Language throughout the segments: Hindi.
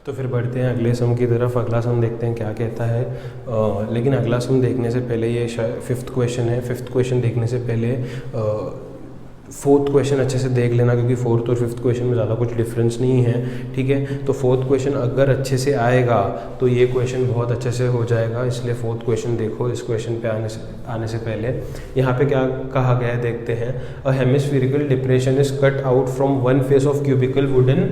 तो फिर बढ़ते हैं अगले सम की तरफ। अगला सम देखते हैं क्या कहता है। लेकिन अगला सम देखने से पहले ये फिफ्थ क्वेश्चन है। फिफ्थ क्वेश्चन देखने से पहले फोर्थ क्वेश्चन अच्छे से देख लेना, क्योंकि फोर्थ और फिफ्थ क्वेश्चन में ज़्यादा कुछ डिफरेंस नहीं है, ठीक है। तो फोर्थ क्वेश्चन अगर अच्छे से आएगा तो ये क्वेश्चन बहुत अच्छे से हो जाएगा, इसलिए फोर्थ क्वेश्चन देखो। इस क्वेश्चन पे आने से पहले यहाँ पे क्या कहा गया है देखते हैं। A hemispherical depression is cut out from one face of cubical wooden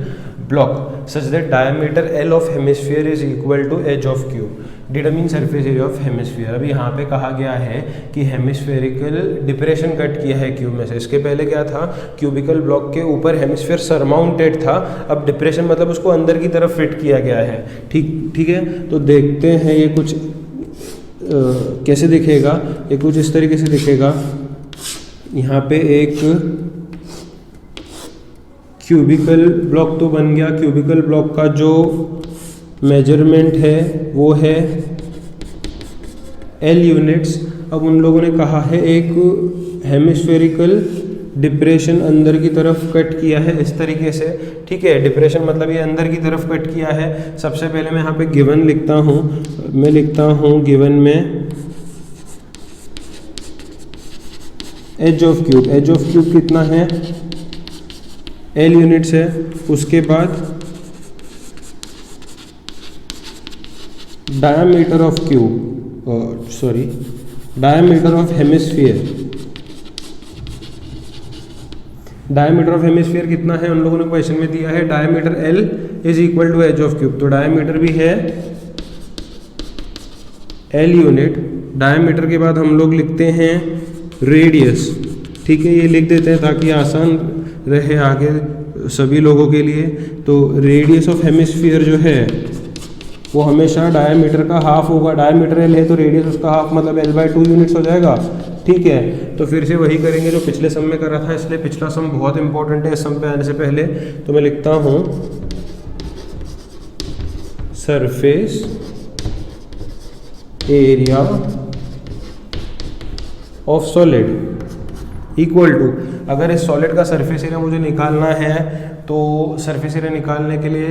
block such that diameter l of hemisphere is equal to edge of cube, determine surface area of hemisphere. अभी यहाँ पे कहा गया है कि हेमिस्फेरिकल डिप्रेशन कट किया है क्यूब में से। इसके पहले क्या था, क्यूबिकल ब्लॉक के ऊपर हेमिस्फीयर सरमाउंटेड था, अब डिप्रेशन मतलब उसको अंदर की तरफ फिट किया गया है, ठीक है। तो देखते हैं ये कुछ कैसे दिखेगा। ये कुछ इस तरीके से दिखेगा। यहाँ पे एक क्यूबिकल ब्लॉक तो बन गया। क्यूबिकल ब्लॉक का जो मेजरमेंट है वो है L यूनिट्स। अब उन लोगों ने कहा है एक हेमिस्फेरिकल डिप्रेशन अंदर की तरफ कट किया है इस तरीके से, ठीक है। डिप्रेशन मतलब ये अंदर की तरफ कट किया है। सबसे पहले मैं यहाँ पे गिवन लिखता हूँ। मैं लिखता हूँ गिवन में edge of cube. Edge of cube कितना है, L यूनिट्स है। उसके बाद diameter of cube, diameter of hemisphere. Diameter of hemisphere कितना है, उन लोगों ने क्वेश्चन में दिया है diameter L is equal to edge of cube. तो डायमीटर भी है L यूनिट। डायमीटर के बाद हम लोग लिखते हैं रेडियस, ठीक है। ये लिख देते हैं ताकि आसान रहे आगे सभी लोगों के लिए। तो रेडियस ऑफ हेमिस्फीयर जो है वो हमेशा डायमीटर का हाफ होगा। डायमीटर L है तो रेडियस उसका हाफ, मतलब L/2 यूनिट्स हो जाएगा, ठीक है। तो फिर से वही करेंगे जो पिछले सम में करा था, इसलिए पिछला सम बहुत इंपॉर्टेंट है इस सम पे आने से पहले। तो मैं लिखता हूँ surface area of solid equal to, अगर इस सॉलिड का सरफेस एरिया मुझे निकालना है तो सरफेस एरिया निकालने के लिए,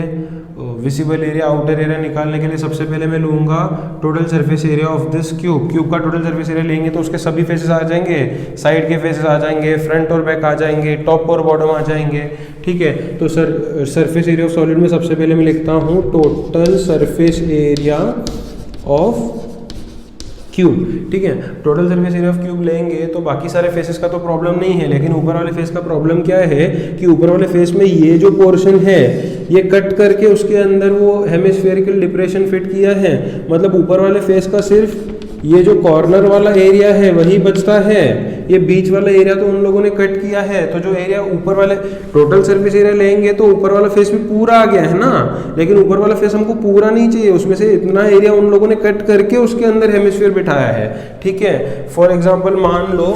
विजिबल एरिया, आउटर एरिया निकालने के लिए सबसे पहले मैं लूँगा total surface area of this cube. Cube का टोटल सरफेस एरिया लेंगे तो उसके सभी फेसेस आ जाएंगे, साइड के फेसेस आ जाएंगे, फ्रंट और बैक आ जाएंगे, टॉप और बॉटम आ जाएंगे, ठीक है। तो सरफेस एरिया ऑफ सॉलिड में सबसे पहले मैं लिखता हूँ total surface area of cube, ठीक है। Total surface area of cube लेंगे तो बाकी सारे फेसेस का तो प्रॉब्लम नहीं है, लेकिन ऊपर वाले फेस का प्रॉब्लम क्या है कि ऊपर वाले फेस में ये जो पोर्शन है ये कट करके उसके अंदर वो हेमिस्फेरिकल डिप्रेशन फिट किया है। मतलब ऊपर वाले फेस का सिर्फ ये जो कॉर्नर वाला एरिया है वही बचता है, ये बीच वाला एरिया तो उन लोगों ने कट किया है। तो जो एरिया ऊपर वाले टोटल सरफेस एरिया लेंगे तो ऊपर वाला फेस भी पूरा आ गया है ना, लेकिन ऊपर वाला फेस हमको पूरा नहीं चाहिए, उसमें से इतना एरिया उन लोगों ने कट करके उसके अंदर हेमिस्फीयर बिठाया है, ठीक है। फॉर एग्जाम्पल मान लो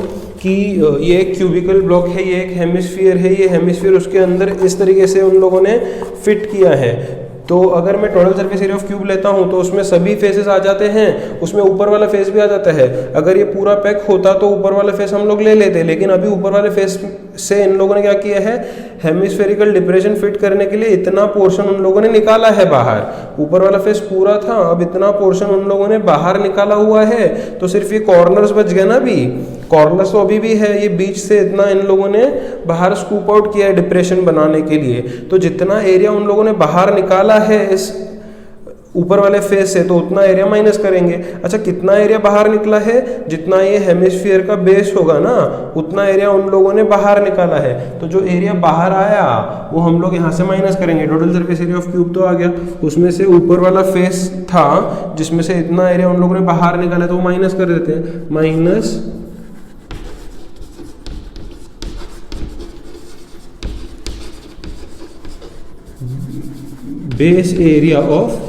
कि ये एक क्यूबिकल ब्लॉक है, ये एक हेमिस्फीयर है, ये हेमिस्फीयर उसके अंदर इस तरीके से उन लोगों ने फिट किया है। तो अगर मैं total surface area of cube लेता हूं तो उसमें सभी फेसेस आ जाते हैं, उसमें ऊपर वाला फेस भी आ जाता है। अगर ये पूरा पैक होता तो ऊपर वाला फेस हम लोग ले लेते, लेकिन अभी ऊपर वाले फेस से इन लोगों ने क्या किया है, हेमिस्फेरिकल डिप्रेशन फिट करने के लिए इतना पोर्शन उन लोगों ने निकाला है बाहर। ऊपर वाला फेस पूरा था, अब इतना पोर्शन उन लोगों ने बाहर निकाला हुआ है, तो सिर्फ ये कॉर्नर्स बच गए ना। भी कॉर्नर्स तो अभी भी है, ये बीच से इतना इन लोगों ने बाहर स्कूप आउट किया है डिप्रेशन बनाने के लिए। तो जितना एरिया उन लोगों ने बाहर निकाला है इस ऊपर वाले फेस से, तो उतना एरिया माइनस करेंगे। अच्छा, कितना एरिया बाहर निकला है, जितना ये हेमिस्फीयर का बेस होगा ना उतना एरिया उन लोगों ने बाहर निकाला है। तो जो एरिया बाहर आया वो हम लोग यहाँ से माइनस करेंगे। Total surface area of cube तो आ गया, उसमें से ऊपर वाला फेस था जिसमें से इतना एरिया उन लोगों ने बाहर निकाला, तो वो माइनस कर देते हैं। Minus base area of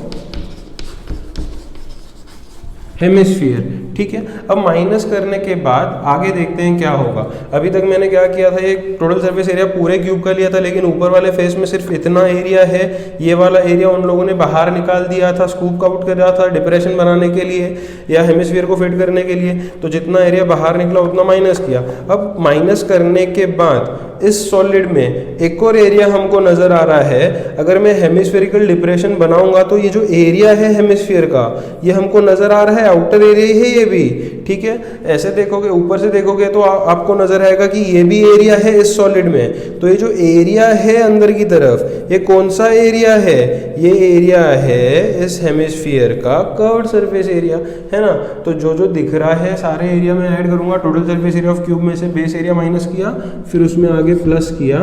hemisphere, ठीक है। अब माइनस करने के बाद आगे देखते हैं क्या होगा। अभी तक मैंने क्या किया था, एक टोटल सरफेस एरिया पूरे क्यूब का लिया था, लेकिन ऊपर वाले फेस में सिर्फ इतना एरिया है, ये वाला एरिया उन लोगों ने बाहर निकाल दिया था, स्कूप आउट कर रहा था डिप्रेशन बनाने के लिए या हेमिस्फीयर को फिट करने के लिए, तो जितना एरिया बाहर निकला उतना माइनस किया। अब माइनस करने के बाद इस सॉलिड में एक और एरिया हमको नजर आ रहा है। अगर मैं हेमिस्फेरिकल डिप्रेशन बनाऊंगा तो ये जो एरिया है हेमिस्फीयर का, ये हमको नजर आ रहा है, आउटर एरिया ही है ये भी, ठीक है। ऐसे देखोगे, ऊपर से देखोगे तो आपको नजर आएगा कि ये भी एरिया है इस सॉलिड में। तो ये जो एरिया है अंदर की तरफ, ये कौन सा एरिया है, ये एरिया है इस हेमिस्फीयर का कर्व्ड सरफेस एरिया, है ना। तो जो जो दिख रहा है सारे एरिया में ऐड करूंगा, total surface area of cube में से बेस एरिया माइनस किया, फिर उसमें आगे प्लस किया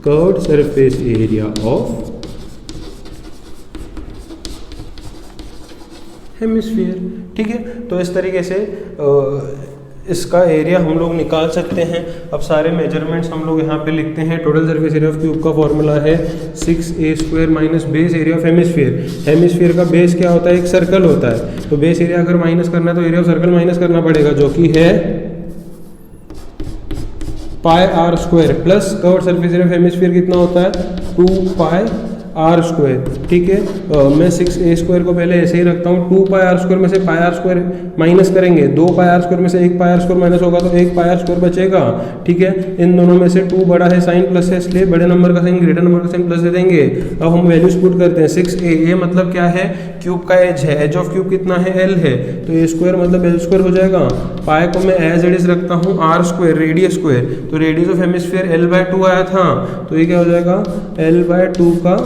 curved surface area of hemisphere, ठीक है। तो इस तरीके से इसका एरिया हम लोग निकाल सकते हैं। अब सारे मेजरमेंट्स हम लोग यहाँ पे लिखते हैं। Total surface area of cube का फॉर्मूला है 6a² minus base area of hemisphere. Hemisphere का बेस क्या होता है, एक सर्कल होता है, तो बेस एरिया अगर माइनस करना है तो एरिया ऑफ सर्कल माइनस करना पड़ेगा, जो कि है πr² plus curved surface area of hemisphere कितना होता है 2πr², ठीक है। मैं 6a² को पहले ऐसे ही रखता हूँ। 2πr² में से πr² माइनस करेंगे, 2πr² में से 1πr² माइनस होगा तो 1πr² बचेगा, ठीक है। इन दोनों में से 2 बड़ा है, साइन प्लस है, इसलिए बड़े नंबर का साइन ग्रेटर नंबर का साइन प्लस दे देंगे। अब हम वैल्यूज पुट करते हैं। 6a मतलब क्या है, क्यूब का एज है, एज ऑफ क्यूब कितना है, l है, तो a² मतलब l² हो जाएगा। पाई को मैं एज इट इज रखता हूँ r², रेडियस स्क्वायर, तो रेडियस ऑफ हेमिस्फीयर l/2 आया था, तो ये क्या हो जाएगा l/2 का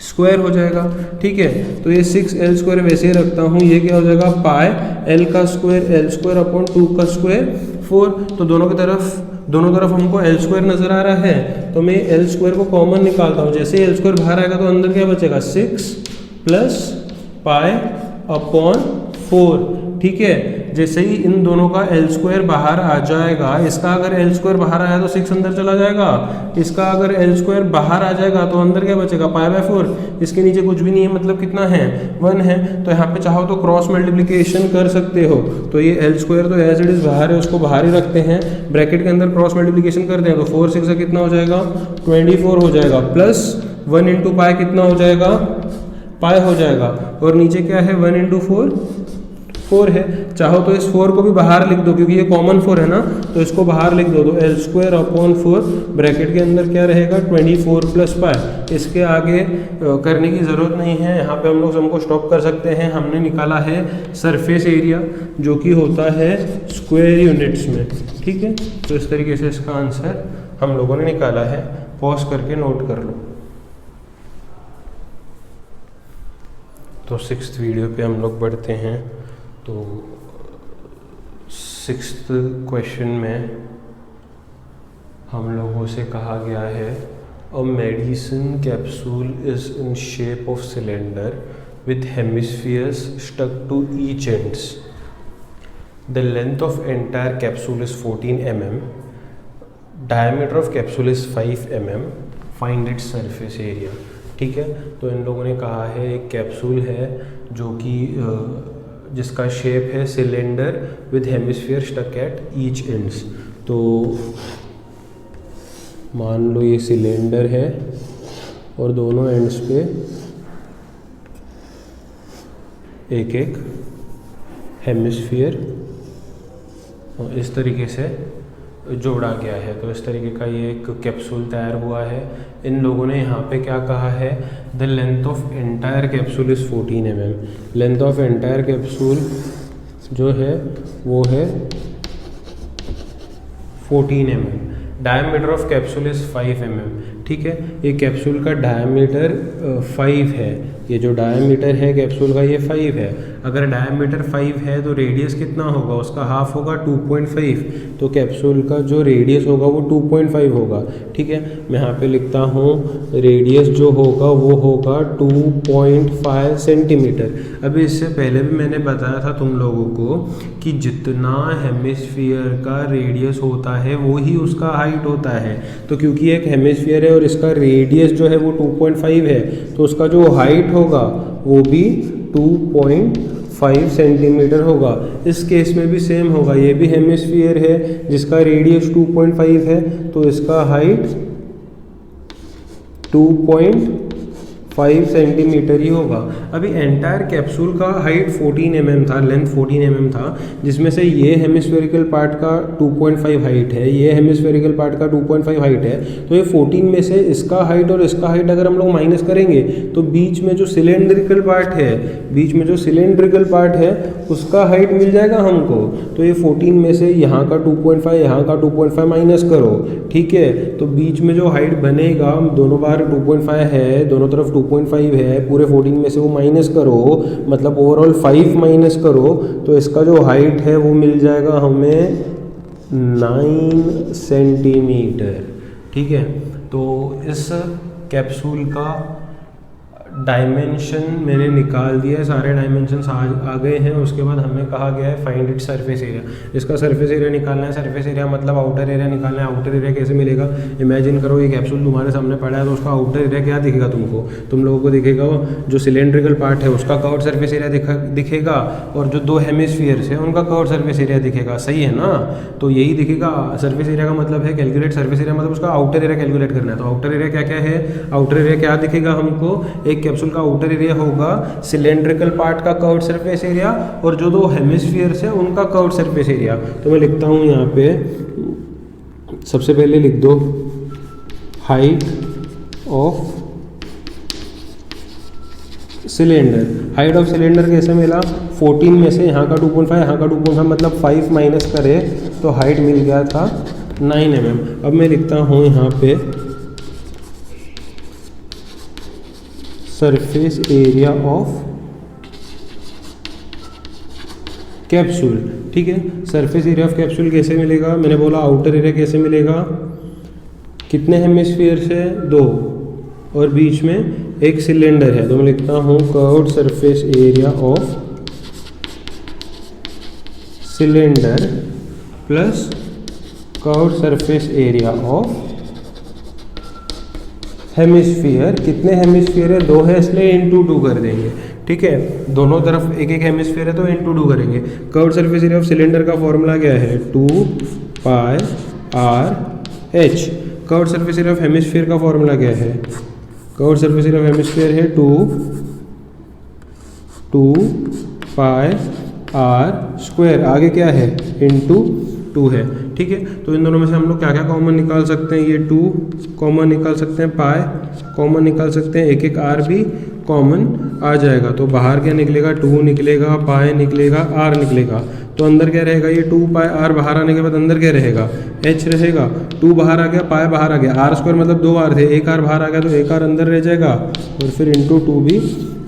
स्क्वायर हो जाएगा, ठीक है। तो ये 6l² वैसे ही रखता हूँ, ये क्या हो जाएगा पाई l का स्क्वायर l² अपॉन 2 का स्क्वायर 4। तो दोनों तरफ हमको l² नजर आ रहा है, तो मैं l² को कॉमन निकालता हूँ। जैसे ही l² बाहर आएगा तो अंदर क्या बचेगा 6 प्लस पाई अपॉन 4, ठीक है। जैसे ही इन दोनों का l² बाहर आ जाएगा, इसका अगर l² बाहर आया तो 6 अंदर चला जाएगा, इसका अगर l² बाहर आ जाएगा तो अंदर क्या बचेगा π/4। इसके नीचे कुछ भी नहीं है, मतलब कितना है 1 है, तो यहाँ पे चाहो तो क्रॉस मल्टीप्लिकेशन कर सकते हो। तो ये l² तो एज इट इज बाहर है, उसको बाहर ही रखते हैं, ब्रैकेट के अंदर क्रॉस मल्टीप्लिकेशन करते हैं, तो 4 6 से कितना हो जाएगा 24 हो जाएगा, प्लस 1 इंटू पाई कितना हो जाएगा पाई हो जाएगा, और नीचे क्या है 1 इंटू 4 है। चाहो तो इस 4 को भी बाहर लिख दो, क्योंकि ये कॉमन 4 है ना, तो इसको बाहर लिख दो, तो l² अपॉन 4 ब्रैकेट के अंदर क्या रहेगा 24 प्लस पाई। इसके आगे करने की ज़रूरत नहीं है, यहाँ पे हम लोग हमको स्टॉप कर सकते हैं। हमने निकाला है सरफेस एरिया, जो कि होता है स्क्वायर यूनिट्स में, ठीक है। तो इस तरीके से इसका आंसर हम लोगों ने निकाला है। पॉज करके नोट कर लो। तो 6th वीडियो पे हम लोग बढ़ते हैं। तो 6th क्वेश्चन में हम लोगों से कहा गया है a medicine capsule is in shape of cylinder with hemispheres stuck to each ends. The length of entire capsule is 14 mm, diameter of capsule is 5 mm, find its surface area, ठीक है। तो इन लोगों ने कहा है एक कैप्सूल है जो कि जिसका शेप है cylinder with hemisphere stuck at each ends. तो मान लो ये सिलेंडर है और दोनों एंड्स पे एक एक हेमिस्फीयर इस तरीके से जोड़ा गया है। तो इस तरीके का ये एक कैप्सूल तैयार हुआ है। इन लोगों ने यहाँ पे क्या कहा है, the length of entire capsule is 14 mm। Length of entire capsule जो है वो है 14 mm। Diameter of capsule is 5 mm, ठीक है। ये कैप्सूल का डायमीटर 5 है, ये जो डायमीटर है कैप्सूल का ये 5 है। अगर डायमीटर 5 है तो रेडियस कितना होगा, उसका हाफ होगा 2.5, तो कैप्सूल का जो रेडियस होगा वो 2.5 होगा, ठीक है। मैं यहाँ पे लिखता हूँ रेडियस जो होगा वो होगा 2.5 सेंटीमीटर। अभी इससे पहले भी मैंने बताया था तुम लोगों को कि जितना हेमिस्फीयर का रेडियस होता है वो ही उसका हाइट होता है। तो क्योंकि एक हेमिस्फीयर है और इसका रेडियस जो है वो 2.5 है, तो उसका जो हाइट होगा वो भी 2.5 5 सेंटीमीटर होगा। इस केस में भी सेम होगा, ये भी हेमिस्फीयर है जिसका रेडियस 2.5 है, तो इसका हाइट 2.5 सेंटीमीटर ही होगा। अभी एंटायर कैप्सूल का हाइट 14 mm था, लेंथ 14 mm था, जिसमें से ये हेमिस्फेरिकल पार्ट का 2.5 हाइट है, ये हेमिस्फेरिकल पार्ट का 2.5 हाइट है। तो ये 14 में से इसका हाइट और इसका हाइट अगर हम लोग माइनस करेंगे तो बीच में जो सिलेंड्रिकल पार्ट है, बीच में जो सिलेंड्रिकल पार्ट है उसका हाइट मिल जाएगा हमको। तो ये 14 में से यहाँ का 2.5, यहाँ का 2.5 माइनस करो, ठीक है। तो बीच में जो हाइट बनेगा, दोनों बार 2.5 है, दोनों तरफ 2.5 है, पूरे 14 में से वो माइनस करो, मतलब ओवरऑल 5 माइनस करो, तो इसका जो हाइट है वो मिल जाएगा हमें 9 सेंटीमीटर, ठीक है। तो इस कैप्सूल का डायमेंशन मैंने निकाल दिया है, सारे डायमेंशंस आ गए हैं। उसके बाद हमें कहा गया है फाइंड इट सरफेस एरिया। इसका सरफेस एरिया निकालना है, सरफेस एरिया मतलब आउटर एरिया निकालना है। आउटर एरिया कैसे मिलेगा, इमेजिन करो ये कैप्सूल तुम्हारे सामने पड़ा है, तो उसका आउटर एरिया क्या दिखेगा तुमको, तुम लोगों को दिखेगा जो सिलेंड्रिकल पार्ट है उसका कर्व्ड सरफेस एरिया दिखेगा, और जो दो हेमिस्फीयर्स है उनका कर्व्ड सरफेस एरिया दिखेगा, सही है ना। तो यही दिखेगा। सरफेस एरिया का मतलब है कैलकुलेट सरफेस एरिया, मतलब उसका आउटर एरिया कैलकुलेट करना है। तो आउटर एरिया क्या क्या है, आउटर एरिया क्या दिखेगा हमको, एक कैप्सूल का आउटर एरिया होगा सिलेंड्रिकल पार्ट का कर्व्ड सरफेस एरिया, और जो दो हेमिस्फीयर्स है उनका कर्व्ड सरफेस एरिया। तो मैं लिखता हूँ यहाँ पे, सबसे पहले लिख दो height of cylinder. Height of cylinder कैसे मिला, 14 में से यहाँ का 2.5, यहाँ का 2.5 मतलब 5 माइनस करे तो हाइट मिल गया था 9 mm। अब मैं लिखता हूँ यहाँ पे सरफेस एरिया ऑफ कैप्सूल, ठीक है। सरफेस एरिया ऑफ कैप्सूल कैसे मिलेगा, मैंने बोला आउटर एरिया कैसे मिलेगा, कितने हेमिस्फीयर्स है, 2, और बीच में एक सिलेंडर है। तो मैं लिखता हूँ curved surface area of cylinder plus curved surface area of hemisphere. कितने हेमिस्फीयर है, 2 है, इसलिए इंटू 2 कर देंगे, ठीक है। दोनों तरफ एक एक हेमिस्फीयर है तो इंटू 2 करेंगे। Curved surface area of cylinder का फॉर्मूला क्या है, 2πr h। Curved surface area of hemisphere का फॉर्मूला क्या है, curved surface area of hemisphere है 2πr स्क्वायर, आगे क्या है इंटू 2 है, ठीक है। तो इन दोनों में से हम लोग क्या क्या कॉमन निकाल सकते हैं, ये 2 कॉमन निकाल सकते हैं, पाई कॉमन निकाल सकते हैं, एक एक आर भी कॉमन आ जाएगा। तो बाहर क्या निकलेगा, 2 निकलेगा, पाई निकलेगा, आर निकलेगा। तो अंदर क्या रहेगा, ये 2πr बाहर आने के बाद अंदर क्या रहेगा, h रहेगा। 2 बाहर आ गया, पाई बाहर आ गया, आर स्क्वायर मतलब 2 आर थे, एक आर बाहर आ गया तो एक आर अंदर रह जाएगा, और फिर इंटू 2 भी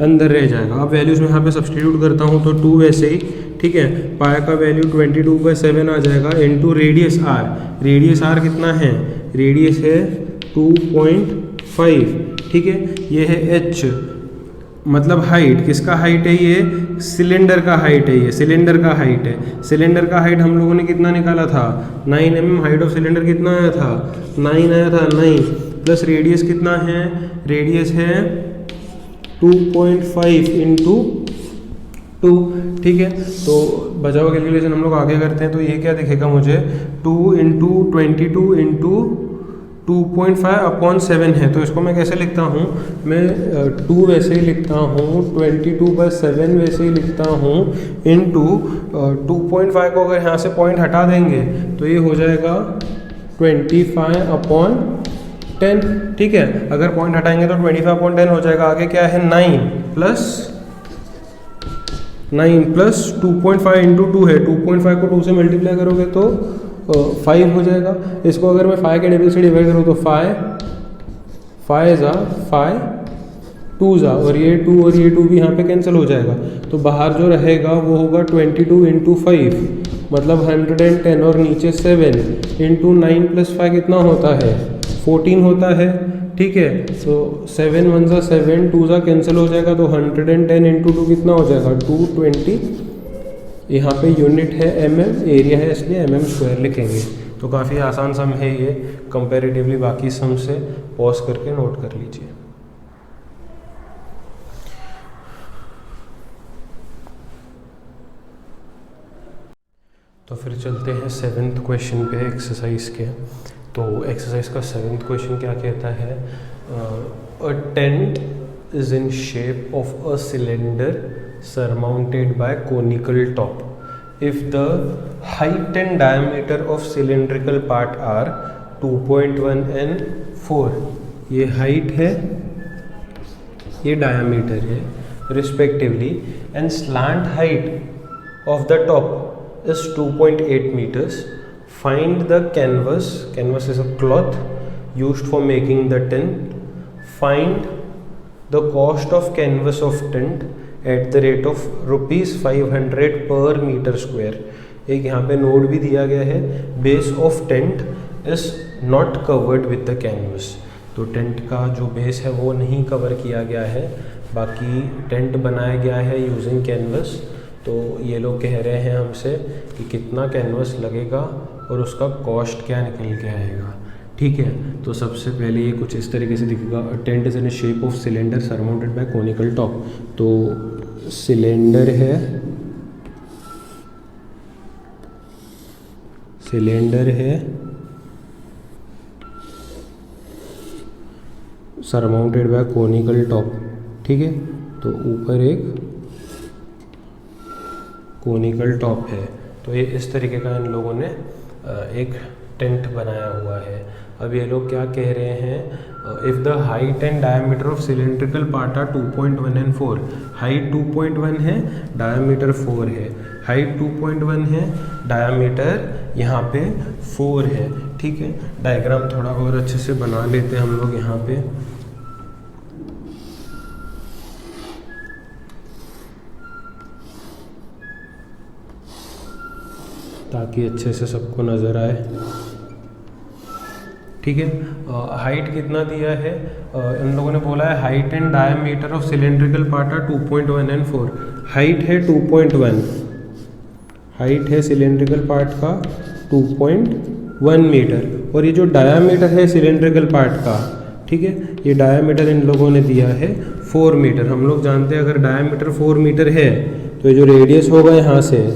अंदर रह जाएगा। अब वैल्यूज में यहाँ पे सब्सटीट्यूट करता हूँ तो 2 वैसे ही, ठीक है। पाई का वैल्यू 22/7 आ जाएगा, into radius r. Radius r कितना है, रेडियस है 2.5, ठीक है। ये है h, मतलब हाइट, किसका हाइट है, ये सिलेंडर का हाइट है, ये सिलेंडर का हाइट है। सिलेंडर का हाइट हम लोगों ने कितना निकाला था, 9 mm। हाइट ऑफ सिलेंडर कितना आया था, 9 आया था, 9 प्लस रेडियस कितना है, रेडियस है 2.5 इंटू 2, ठीक है। तो बचा हुआ कैलकुलेशन हम लोग आगे करते हैं। तो ये क्या दिखेगा मुझे, 2 इंटू 22 इंटू 2.5/7 है। तो इसको मैं कैसे लिखता हूँ, मैं 2 वैसे ही लिखता हूँ, 22/7 वैसे ही लिखता हूँ, इंटू 2.5 को अगर यहाँ से पॉइंट हटा देंगे तो ये हो जाएगा 25/10, ठीक है। अगर पॉइंट हटाएंगे तो 25/10 हो जाएगा। आगे क्या है, 9 प्लस 2.5 इंटू 2 है, 2.5 को 2 से मल्टीप्लाई करोगे तो 5 हो जाएगा। इसको अगर मैं 5 के टेबल से डिवाइड करूँ तो 5 ज़ा 5 2 ज़ा, और ये 2 और ये 2 भी यहाँ पे कैंसिल हो जाएगा। तो बाहर जो रहेगा वो होगा 22 इंटू 5 मतलब 110, और नीचे 7 इंटू 9 प्लस 5 कितना होता है, 14 होता है, ठीक है। तो 7 1 ज़ा 7, 2 ज़ा कैंसिल हो जाएगा, तो 110 इंटू 2 कितना हो जाएगा, 220। यहाँ पे यूनिट है mm, एरिया है इसलिए mm स्क्वायर लिखेंगे। तो काफ़ी आसान सम है ये कंपैरेटिवली बाकी सम से, पॉज करके नोट कर लीजिए। तो फिर चलते हैं 7th क्वेश्चन पे एक्सरसाइज के। तो एक्सरसाइज का 7th क्वेश्चन क्या कहता है, a tent is in shape of a cylinder surmounted by conical top. If the height and diameter of cylindrical part are 2.1 and 4, ये height है, ये diameter है respectively, and slant height of the top is 2.8 meters. Find the canvas is a cloth used for making the tent. Find the cost of canvas of tent at the rate of ₹500 पर मीटर स्क्वायर। एक यहाँ पे नोट भी दिया गया है, base of tent is not covered with the canvas. तो टेंट का जो बेस है वो नहीं कवर किया गया है, बाकी टेंट बनाया गया है यूजिंग कैनवस। तो ये लोग कह रहे हैं हमसे कि कितना कैनवस लगेगा और उसका कॉस्ट क्या निकल के आएगा। ठीक है, तो सबसे पहले ये कुछ इस तरीके से दिखेगा, tent is in shape of cylinder surmounted bye conical top. तो सिलेंडर है, सरमाउंटेड बाय कोनिकल टॉप। ठीक है, तो ऊपर एक कोनिकल टॉप है। तो ये इस तरीके का इन लोगों ने एक टेंट बनाया हुआ है। अब ये लोग क्या कह रहे हैं, if the height and diameter of cylindrical part are 2.1 and 4, height 2.1 है, डायमीटर 4 है, हाइट 2.1 है, डायमीटर यहाँ पे 4 है। ठीक है, डायग्राम थोड़ा और अच्छे से बना लेते हैं हम लोग यहाँ पे। ताकि अच्छे से सबको नज़र आए। ठीक है, हाइट कितना दिया है, इन लोगों ने बोला है height and diameter of cylindrical part are 2.1 and 4। Height है 2.1, हाइट है सिलेंड्रिकल पार्ट का 2.1 मीटर, और ये जो डायमीटर है सिलेंड्रिकल पार्ट का, ठीक है, ये डायमीटर इन लोगों ने दिया है 4 मीटर। हम लोग जानते हैं अगर डायमीटर 4 मीटर है तो ये जो रेडियस होगा यहाँ से,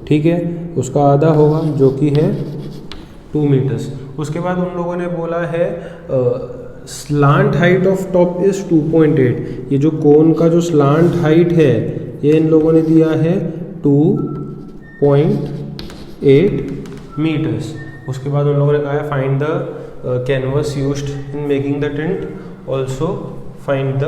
ठीक है, उसका आधा होगा जो कि है 2 मीटर्स। उसके बाद उन लोगों ने बोला है slant height of top is 2.8। ये जो कोन का जो स्लांट हाइट है ये इन लोगों ने दिया है 2.8 मीटर्स। उसके बाद उन लोगों ने कहा है find the canvas used in making the tent, also find the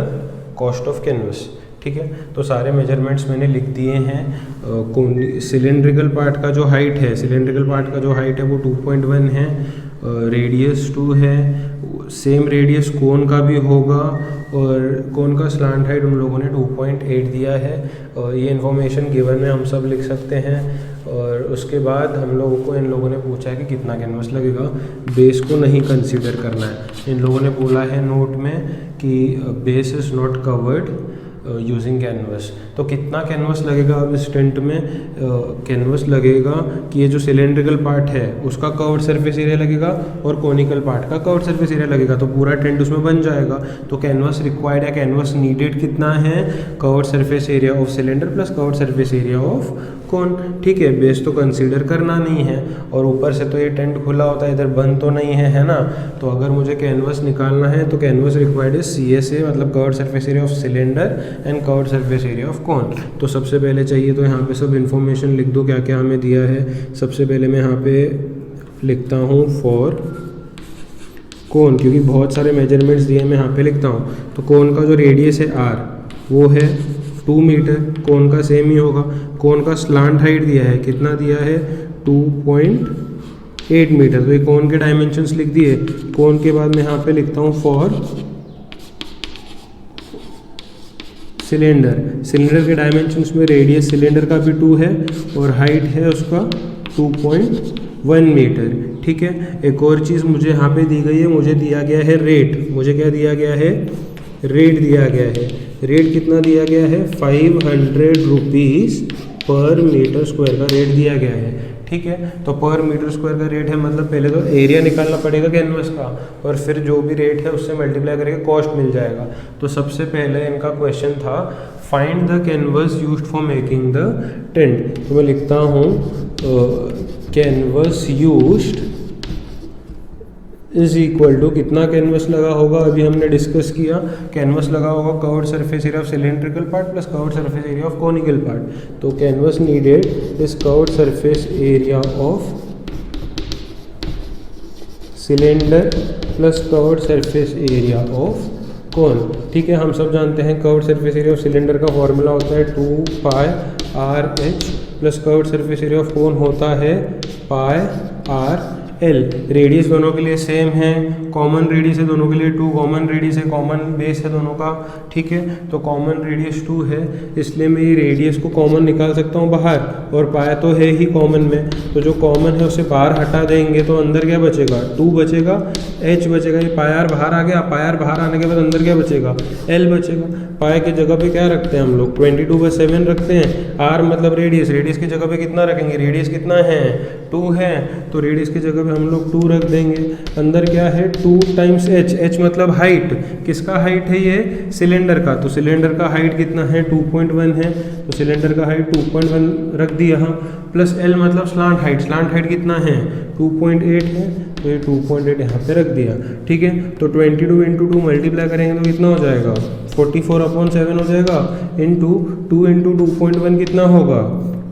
cost of canvas. ठीक है, तो सारे मेजरमेंट्स मैंने लिख दिए हैं। सिलेंड्रिकल पार्ट का जो हाइट है, सिलेंड्रिकल पार्ट का जो हाइट है वो 2.1 है, रेडियस 2 है, सेम रेडियस कोन का भी होगा, और कोन का स्लांट हाइट उन लोगों ने 2.8 दिया है। और ये इन्फॉर्मेशन गिवन में हम सब लिख सकते हैं। और उसके बाद हम लोगों को इन लोगों ने पूछा है कि कितना कैनवस लगेगा, बेस को नहीं कंसीडर करना है। इन लोगों ने बोला है नोट में कि base is not covered using canvas. तो कितना कैनवस लगेगा अब इस टेंट में, कैनवस लगेगा कि ये जो सिलेंड्रिकल पार्ट है उसका कर्व्ड सरफेस एरिया लगेगा और कोनिकल पार्ट का कर्व्ड सरफेस एरिया लगेगा, तो पूरा टेंट उसमें बन जाएगा। तो कैनवस रिक्वायर्ड है, कैनवस नीडेड कितना है, curved surface area of cylinder plus curved surface area of cone. ठीक है, बेस तो कंसीडर करना नहीं है, और ऊपर से तो ये टेंट खुला होता है, इधर बंद तो नहीं है ना। तो अगर मुझे कैनवस निकालना है तो कैनवस रिक्वायर्ड है CSA, मतलब curved surface area of cylinder and curved surface area of cone. तो सबसे पहले चाहिए, तो यहाँ पे सब इन्फॉर्मेशन लिख दो क्या क्या हमें दिया है। सबसे पहले मैं यहाँ पे लिखता हूँ फॉर कोन, क्योंकि बहुत सारे मेजरमेंट्स दिए मैं यहाँ पे लिखता हूँ। तो कोन का जो रेडियस है R वो है 2 मीटर, कोन का सेम ही होगा। कोन का स्लांट हाइट दिया है, कितना दिया है 2.8 मीटर। तो ये कोन के डायमेंशंस लिख दिए। कोन के बाद मैं यहाँ पे लिखता हूँ फॉर सिलेंडर। सिलेंडर के डायमेंशंस में रेडियस सिलेंडर का भी 2 है और हाइट है उसका 2.1 मीटर। ठीक है, एक और चीज़ मुझे यहाँ पे दी गई है, मुझे दिया गया है रेट। मुझे क्या दिया गया है, रेट दिया गया है। रेट कितना दिया गया है, 500 रुपीज़ पर मीटर स्क्वायर का रेट दिया गया है। ठीक है, तो पर मीटर स्क्वायर का रेट है, मतलब पहले तो एरिया निकालना पड़ेगा कैनवस का, और फिर जो भी रेट है उससे मल्टीप्लाई करके कॉस्ट मिल जाएगा। तो सबसे पहले इनका क्वेश्चन था find the canvas used for making the tent. तो मैं लिखता हूँ canvas used is equal to, कितना कैनवस लगा होगा अभी हमने डिस्कस किया, कैनवस लगा होगा curved surface area of cylindrical part plus curved surface area of conical part. तो canvas needed is curved surface area of cylinder plus curved surface area of cone. ठीक है, हम सब जानते हैं curved surface area of cylinder का फॉर्मूला होता है 2 pi r h plus curved surface area of cone होता है पाई आर एल। रेडियस दोनों के लिए सेम है, कॉमन रेडियस है दोनों के लिए 2, कॉमन रेडियस है, कॉमन बेस है दोनों का। ठीक है, तो कॉमन रेडियस 2 है, इसलिए मैं ये रेडियस को कॉमन निकाल सकता हूँ बाहर, और पाया तो है ही कॉमन में, तो जो कॉमन है उसे बाहर हटा देंगे तो अंदर क्या बचेगा 2 बचेगा, एच बचेगा, ये पायर बाहर आ गया, पायर बाहर आने के बाद अंदर क्या बचेगा एल बचेगा। पाए की जगह पे क्या रखते हैं हम लोग 22/7 रखते हैं, आर मतलब रेडियस, रेडियस की जगह पे कितना रखेंगे, रेडियस कितना है 2 है, तो रेडियस की जगह पे हम लोग 2 रख देंगे। अंदर क्या है 2 टाइम्स एच, एच मतलब हाइट, किसका हाइट है ये सिलेंडर का, तो सिलेंडर का हाइट कितना है 2.1 है, तो सिलेंडर का हाइट 2.1 रख दिया हम, प्लस एल मतलब स्लांट हाइट, स्लांट हाइट कितना है 2.8 है, तो ये 2.8 यहाँ पे रख दिया। ठीक है, तो 22 इंटू 2 मल्टीप्लाई करेंगे तो कितना हो जाएगा 44/7 हो जाएगा, इंटू 2 इंटू 2.1 कितना होगा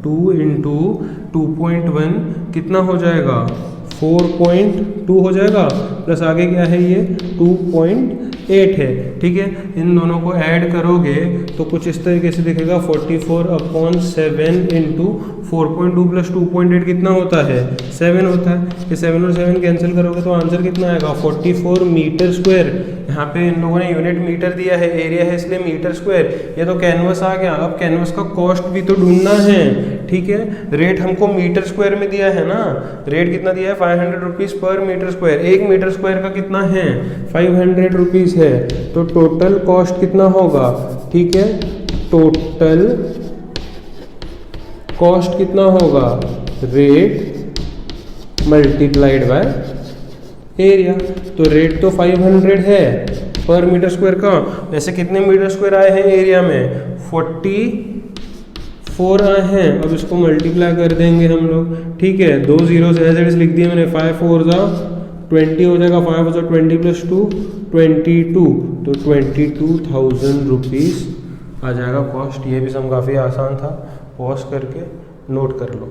2 इंटू 2.1 कितना हो जाएगा 4.2 हो जाएगा, प्लस आगे क्या है ये 2.8 है। ठीक है, इन दोनों को ऐड करोगे तो कुछ इस तरीके से दिखेगा 44/7 इंटू 4.2 प्लस 2.8 कितना होता है 7 होता है। ये 7 और 7 कैंसिल करोगे तो आंसर कितना आएगा 44 मीटर स्क्वायर। यहाँ पे इन लोगों ने यूनिट मीटर दिया है, एरिया है इसलिए मीटर स्क्वायर। ये तो कैनवस आ गया, अब कैनवस का कॉस्ट भी तो ढूंढना है। ठीक है, रेट हमको मीटर स्क्वायर में दिया है ना, रेट कितना दिया है 500 रुपीज़ पर मीटर स्क्वायर, 1 मीटर स्क्वायर का कितना है 500 रुपीज़ है, तो टोटल कॉस्ट कितना होगा। ठीक है, टोटल कॉस्ट कितना होगा रेट मल्टीप्लाइड बाय एरिया, तो रेट तो 500 है पर मीटर स्क्वायर का, वैसे कितने मीटर स्क्वायर आए हैं एरिया में 44 आए हैं। अब इसको मल्टीप्लाई कर देंगे हम लोग। ठीक है, 2 zeros एज इट इज लिख दिए मैंने, 5 4 20 हो जाएगा, 5 20 प्लस 2 22, तो 22,000 रुपीज़ आ जाएगा कॉस्ट। ये भी सम काफ़ी आसान था, पॉज करके नोट कर लो।